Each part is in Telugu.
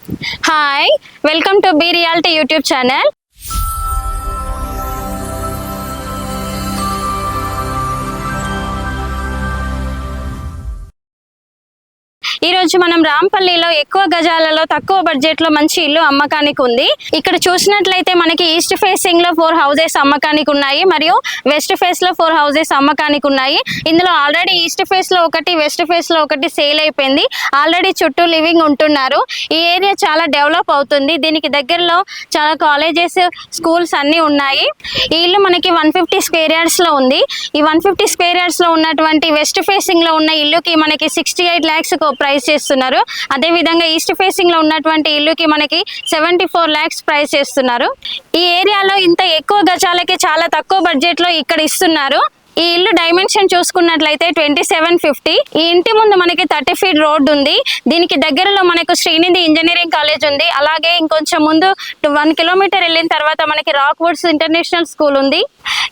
Hi, welcome to Be Reality YouTube channel. ఈ రోజు మనం రాంపల్లిలో ఎక్కువ గజాలలో తక్కువ బడ్జెట్ లో మంచి ఇల్లు అమ్మకానికి ఉంది. ఇక్కడ చూసినట్లయితే మనకి ఈస్ట్ ఫేసింగ్ లో 4 హౌసెస్ అమ్మకానికి ఉన్నాయి మరియు వెస్ట్ ఫేస్ లో 4 హౌసెస్ అమ్మకానికి ఉన్నాయి. ఇందులో ఆల్రెడీ ఈస్ట్ ఫేస్ లో ఒకటి, వెస్ట్ ఫేస్ లో ఒకటి సేల్ అయిపోయింది. ఆల్రెడీ చుట్టూ లివింగ్ ఉంటున్నారు. ఈ ఏరియా చాలా డెవలప్ అవుతుంది. దీనికి దగ్గరలో చాలా కాలేజెస్, స్కూల్స్ అన్ని ఉన్నాయి. ఈ ఇల్లు మనకి 150 స్క్వేర్ యార్డ్స్ లో ఉంది. ఈ 150 స్క్వేర్ యార్డ్స్ లో ఉన్నటువంటి వెస్ట్ ఫేసింగ్ లో ఉన్న ఇల్లుకి మనకి 68 lakhs ప్రైస్ చేస్తున్నారు. అదే విధంగా ఈస్ట్ ఫేసింగ్ లో ఉన్నటువంటి ఇల్లుకి మనకి 74 lakhs ప్రైస్ చేస్తున్నారు. ఈ ఏరియాలో ఇంత ఎక్కువ గజాలకి చాలా తక్కువ బడ్జెట్ లో ఇక్కడ ఇస్తున్నారు. ఈ ఇల్లు డైమెన్షన్ చూసుకున్నట్లయితే 2750. ఈ ఇంటి ముందు మనకి 30 feet రోడ్ ఉంది. దీనికి దగ్గరలో మనకు శ్రీనిధి ఇంజనీరింగ్ కాలేజ్ ఉంది. అలాగే ఇంకొంచెం ముందు 1 kilometer వెళ్ళిన తర్వాత మనకి రాక్ వుడ్స్ ఇంటర్నేషనల్ స్కూల్ ఉంది.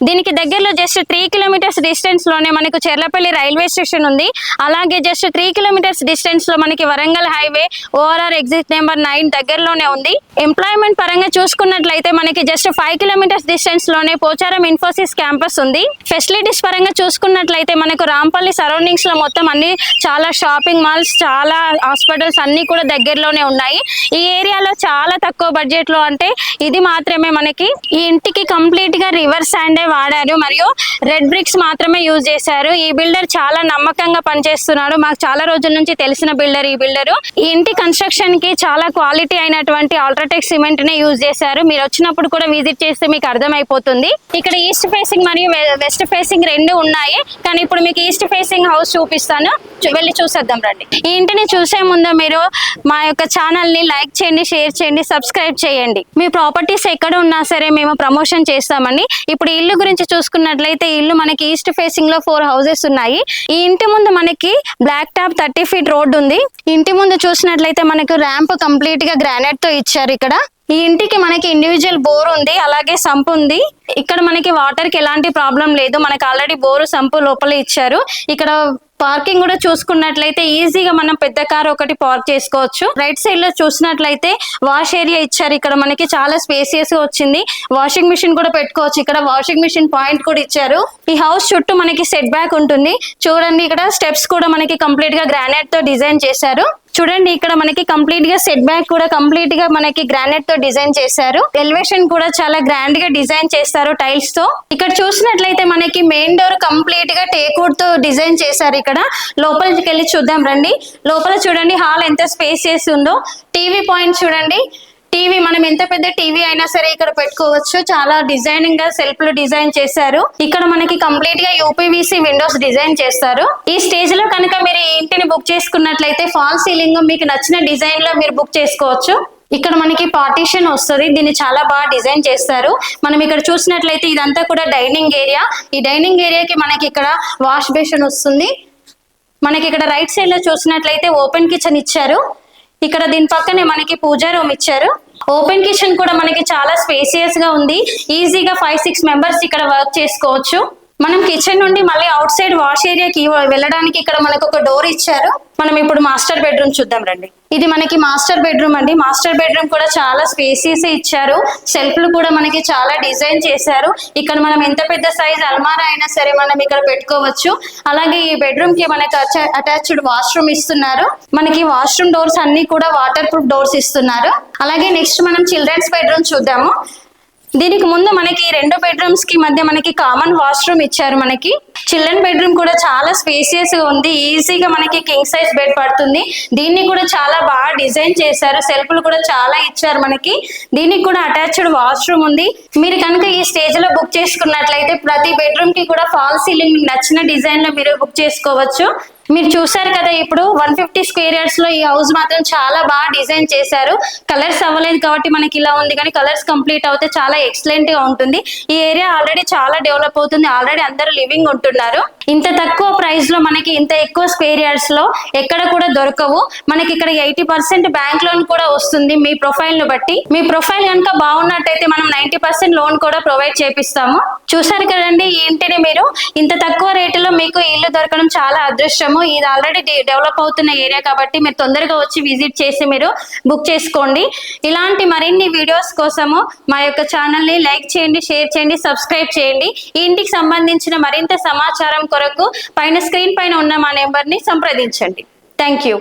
దీనికి దగ్గరలో జస్ట్ 3 kilometers డిస్టెన్స్ లోనే మనకు చెర్లపల్లి రైల్వే స్టేషన్ ఉంది. అలాగే జస్ట్ 3 kilometers డిస్టెన్స్ లో మనకి Warangal highway ORR exit number 9 దగ్గరలోనే ఉంది. ఎంప్లాయ్మెంట్ పరంగా చూసుకున్నట్లయితే మనకి జస్ట్ 5 kilometers డిస్టెన్స్ లోనే పోచారం ఇన్ఫోసిస్ క్యాంపస్ ఉంది. ఫెసిలిటీస్ పరంగా చూసుకున్నట్లయితే మనకు రాంపల్లి సరౌండింగ్స్ లో మొత్తం అన్ని చాలా షాపింగ్ మాల్స్, చాలా హాస్పిటల్స్ అన్ని కూడా దగ్గరలోనే ఉన్నాయి. ఈ ఏరియాలో చాలా తక్కువ బడ్జెట్ లో అంటే ఇది మాత్రమే మనకి. ఈ ఇంటికి కంప్లీట్ గా రివర్స్ శాండే వాడారు మరియు రెడ్ బ్రిక్స్ మాత్రమే యూజ్ చేశారు. ఈ బిల్డర్ చాలా నమ్మకంగా పనిచేస్తున్నాడు. మాకు చాలా రోజుల నుంచి తెలిసిన బిల్డర్ ఈ బిల్డరు. ఈ ఇంటి కన్స్ట్రక్షన్ కి చాలా క్వాలిటీ అయినటువంటి అల్ట్రాటెక్ సిమెంట్ నే యూజ్ చేశారు. మీరు వచ్చినప్పుడు కూడా విజిట్ చేస్తే మీకు అర్థమైపోతుంది. ఇక్కడ ఈస్ట్ ఫేసింగ్ మరియు వెస్ట్ ఫేసింగ్ రెండు ఉన్నాయి. కానీ ఇప్పుడు మీకు ఈస్ట్ ఫేసింగ్ హౌస్ చూపిస్తాను, వెళ్ళి చూసేద్దాం రండి. ఈ ఇంటిని చూసే ముందు మీరు మా యొక్క ఛానల్ ని లైక్ చేయండి, షేర్ చేయండి, సబ్స్క్రైబ్ చేయండి. మీ ప్రాపర్టీస్ ఎక్కడ ఉన్నా సరే మేము ప్రమోషన్ చేస్తామండి. ఇప్పుడు ఇల్లు గురించి చూసుకున్నట్లయితే ఇల్లు మనకి ఈస్ట్ ఫేసింగ్ లో 4 హౌసెస్ ఉన్నాయి. ఈ ఇంటి ముందు మనకి బ్లాక్ టాప్ 30 feet రోడ్ ఉంది. ఇంటి ముందు చూసినట్లయితే మనకు ర్యాంప్ కంప్లీట్ గా గ్రానైట్ తో ఇచ్చారు. ఇక్కడ ఈ ఇంటికి మనకి ఇండివిజువల్ బోర్ ఉంది, అలాగే సంపు ఉంది. ఇక్కడ మనకి వాటర్ కి ఎలాంటి ప్రాబ్లం లేదు. మనకి ఆల్రెడీ బోరు, సంపు లోపల ఇచ్చారు. ఇక్కడ పార్కింగ్ కూడా చూసుకున్నట్లయితే ఈజీగా మనం పెద్ద కార్ ఒకటి పార్క్ చేసుకోవచ్చు. రైట్ సైడ్ లో చూసినట్లయితే వాష్ ఏరియా ఇచ్చారు. ఇక్కడ మనకి చాలా స్పేసియస్ గా వచ్చింది. వాషింగ్ మిషన్ కూడా పెట్టుకోవచ్చు. ఇక్కడ వాషింగ్ మిషన్ పాయింట్ కూడా ఇచ్చారు. ఈ హౌస్ చుట్టూ మనకి సెట్ బ్యాక్ ఉంటుంది. చూడండి, ఇక్కడ స్టెప్స్ కూడా మనకి కంప్లీట్ గా గ్రానైట్ తో డిజైన్ చేశారు. చూడండి, ఇక్కడ మనకి కంప్లీట్ గా సెట్ బ్యాక్ కూడా కంప్లీట్ గా మనకి గ్రానైట్ తో డిజైన్ చేశారు. ఎలివేషన్ కూడా చాలా గ్రాండ్ గా డిజైన్ చేస్తారు టైల్స్ తో. ఇక్కడ చూసినట్లయితే మనకి మెయిన్ డోర్ కంప్లీట్ గా టేక్వుడ్ తో డిజైన్ చేశారు. ఇక్కడ లోపలికి వెళ్ళి చూద్దాం రండి. లోపల చూడండి హాల్ ఎంత స్పేసియస్ ఉందో. టీవీ పాయింట్ చూడండి. టీవీ మనం ఎంత పెద్ద టీవీ అయినా సరే ఇక్కడ పెట్టుకోవచ్చు. చాలా డిజైనింగ్ గా సెల్ఫ్ లో డిజైన్ చేశారు. ఇక్కడ మనకి కంప్లీట్ గా యూపీవీసీ విండోస్ డిజైన్ చేస్తారు. ఈ స్టేజ్ లో కనుక మీరు ఈ ఇంటిని బుక్ చేసుకున్నట్లయితే ఫాల్ సీలింగ్ మీకు నచ్చిన డిజైన్ లో మీరు బుక్ చేసుకోవచ్చు. ఇక్కడ మనకి పార్టీషన్ వస్తుంది. దీన్ని చాలా బాగా డిజైన్ చేస్తారు. మనం ఇక్కడ చూసినట్లయితే ఇదంతా కూడా డైనింగ్ ఏరియా. ఈ డైనింగ్ ఏరియాకి మనకి ఇక్కడ వాష్ బేసిన్ వస్తుంది. మనకి ఇక్కడ రైట్ సైడ్ లో చూసినట్లయితే ఓపెన్ కిచెన్ ఇచ్చారు. ఇక్కడ దీని పక్కనే మనకి పూజా రూమ్ ఇచ్చారు. ఓపెన్ కిచెన్ కూడా మనకి చాలా స్పేసియస్ గా ఉంది. ఈజీగా 5-6 members ఇక్కడ వర్క్ చేసుకోవచ్చు. మనం కిచెన్ నుండి మళ్ళీ అవుట్ సైడ్ వాష్ ఏరియాకి వెళ్ళడానికి ఇక్కడ మనకు ఒక డోర్ ఇచ్చారు. మనం ఇప్పుడు మాస్టర్ బెడ్రూమ్ చూద్దాం రండి. ఇది మనకి మాస్టర్ బెడ్రూమ్ అండి. మాస్టర్ బెడ్రూమ్ కూడా చాలా స్పేసియస్ ఇచ్చారు. సెల్ఫ్లు కూడా మనకి చాలా డిజైన్ చేశారు. ఇక్కడ మనం ఎంత పెద్ద సైజ్ అల్మారా అయినా సరే మనం ఇక్కడ పెట్టుకోవచ్చు. అలాగే ఈ బెడ్రూమ్ కి మనకి అటాచ్డ్ వాష్రూమ్ ఇస్తున్నారు. మనకి వాష్రూమ్ డోర్స్ అన్ని కూడా వాటర్ ప్రూఫ్ డోర్స్ ఇస్తున్నారు. అలాగే నెక్స్ట్ మనం చిల్డ్రన్స్ బెడ్రూమ్ చూద్దాము. దీనికి ముందు మనకి 2 bedrooms కి మధ్య మనకి కామన్ వాష్రూమ్ ఇచ్చారు. మనకి చిల్డ్రన్ బెడ్రూమ్ కూడా చాలా స్పేసియస్ గా ఉంది. ఈజీగా మనకి కింగ్ సైజ్ బెడ్ పడుతుంది. దీన్ని కూడా చాలా బాగా డిజైన్ చేశారు. సెల్ఫ్లు కూడా చాలా ఇచ్చారు. మనకి దీనికి కూడా అటాచ్డ్ వాష్రూమ్ ఉంది. మీరు కనుక ఈ స్టేజ్ లో బుక్ చేసుకున్నట్లయితే ప్రతి బెడ్రూమ్ కి కూడా ఫాల్ సీలింగ్ మీకు నచ్చిన డిజైన్ లో మీరు బుక్ చేసుకోవచ్చు. మీరు చూసారు కదా, ఇప్పుడు 150 స్క్వేర్ యార్డ్స్ లో ఈ హౌస్ మాత్రం చాలా బాగా డిజైన్ చేశారు. కలర్స్ అవ్వలేదు కాబట్టి మనకి ఇలా ఉంది, కానీ కలర్స్ కంప్లీట్ అవుతే చాలా ఎక్సలెంట్ గా ఉంటుంది. ఈ ఏరియా ఆల్రెడీ చాలా డెవలప్ అవుతుంది. ఆల్రెడీ అందరూ లివింగ్ ఉంటున్నారు. అమ్ముకుంటున్నారు. ఇంత తక్కువ ప్రైస్ లో మనకి ఇంత ఎక్కువ స్క్వేర్ యార్డ్స్ లో ఎక్కడ కూడా దొరకవు. మనకి ఇక్కడ 80% బ్యాంక్ లోన్ కూడా వస్తుంది మీ ప్రొఫైల్ ను బట్టి. మీ ప్రొఫైల్ కనుక బాగున్నట్టయితే మనం 90% లోన్ కూడా ప్రొవైడ్ చేపిస్తాము. చూసారు కదండి, ఈ ఇంటిని మీరు ఇంత తక్కువ రేటులో మీకు ఇల్లు దొరకడం చాలా అదృష్టము. ఇది ఆల్రెడీ డెవలప్ అవుతున్న ఏరియా కాబట్టి మీరు తొందరగా వచ్చి విజిట్ చేసి మీరు బుక్ చేసుకోండి. ఇలాంటి మరిన్ని వీడియోస్ కోసము మా యొక్క ఛానల్ ని లైక్ చేయండి, షేర్ చేయండి, సబ్స్క్రైబ్ చేయండి. ఈ ఇంటికి సంబంధించిన మరింత సమాచారం కొరకు పైన స్క్రీన్ పైన ఉన్న మా నెంబర్ ని సంప్రదించండి. Thank you.